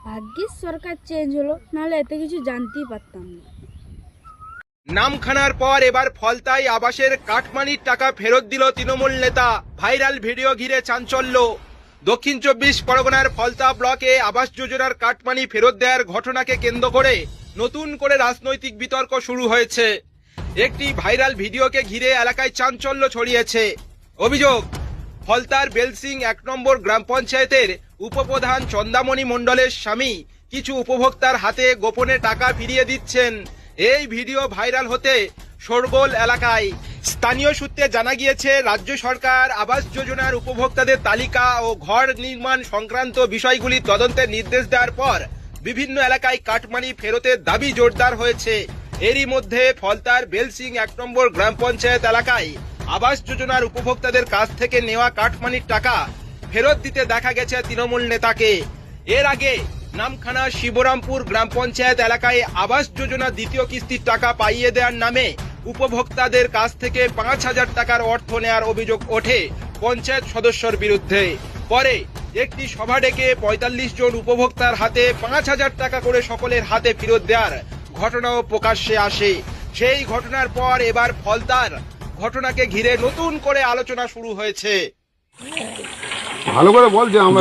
ভাগ্যিস সরকার চেঞ্জ হলো, নাহলে এত কিছু জানতেই পারতাম না। নামখানার পর এবার ফলতায় আবাসের কাটমানির টাকা ফেরত দিল তৃণমূল নেতা। ভাইরাল ভিডিও ঘিরে চাঞ্চল্য। দক্ষিণ 24 পরগনার ফলতা ব্লকে আবাস যোজনার কাটমানি ফেরত দেওয়ার ঘটনাকে কেন্দ্র করে নতুন করে রাজনৈতিক বিতর্ক শুরু হয়েছে। একটি ভাইরাল ভিডিওকে ঘিরে এলাকায় চাঞ্চল্য ছড়িয়েছে। অভিযোগ, ফলতার বেলসিং 1 নম্বর গ্রাম পঞ্চায়েতের উপপ্রধান চন্দামণি মণ্ডলের স্বামী কিছু উপভোক্তার হাতে গোপনে টাকা ফিরিয়ে দিচ্ছেন। এই ভিডিও ভাইরাল হতে শোরগোল এলাকায়। স্থানীয় সূত্রে জানা গিয়েছে, রাজ্য সরকার আবাস যোজনার উপভোক্তাদের তালিকা ও ঘর নির্মাণ সংক্রান্ত বিষয়গুলি তদন্তের নির্দেশ দেওয়ার পর বিভিন্ন এলাকায় কাটমানি ফেরতের দাবি জোরদার হয়েছে। এরই মধ্যে ফলতার বেলসিং 1 নম্বর গ্রাম পঞ্চায়েত এলাকায় আবাস যোজনার উপভোক্তাদের কাছ থেকে নেওয়া কাটমানির টাকা ফেরত দিতে দেখা গেছে তৃণমূল নেতাকে। এর আগে নামখানা শিবরামপুর গ্রাম পঞ্চায়েত এলাকায় আবাস যোজনা দ্বিতীয় কিস্তির টাকা পাইয়ে দেওয়ার নামে উপভোক্তাদের কাছ থেকে 5,000 টাকার অর্থ নেওয়ার অভিযোগ ওঠে পঞ্চায়েত সদস্যর বিরুদ্ধে। পরে একটি সভা ডেকে 45 জন উপভোক্তার হাতে 5,000 টাকা করে সকলের হাতে ফেরত দেওয়ার ঘটনাও প্রকাশ্যে আসে। সেই ঘটনার পর এবার ফলতার ঘটনাকে ঘিরে নতুন করে আলোচনা শুরু হয়েছে। ভালো করে বল যে আমি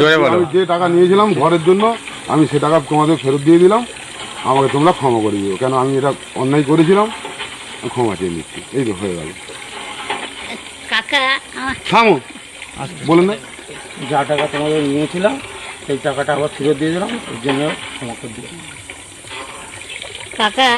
যে টাকা নিয়েছিলাম ঘরের জন্য, আমি সে টাকা তোমাদের ফেরত দিয়ে দিলাম, আমাকে তোমরা ক্ষমা করে দিও। কেন আমি এটা অন্যায় করেছিলাম, ক্ষমা চেয়ে নিচ্ছি। এই তো হয়ে গেল। কাকা থামো, বলে না, যা টাকা তোমাদের নিয়েছিলাম সেই টাকাটা আবার ফেরত দিয়ে দিলাম, এর জন্য ক্ষমা করে দিলাম। কাকা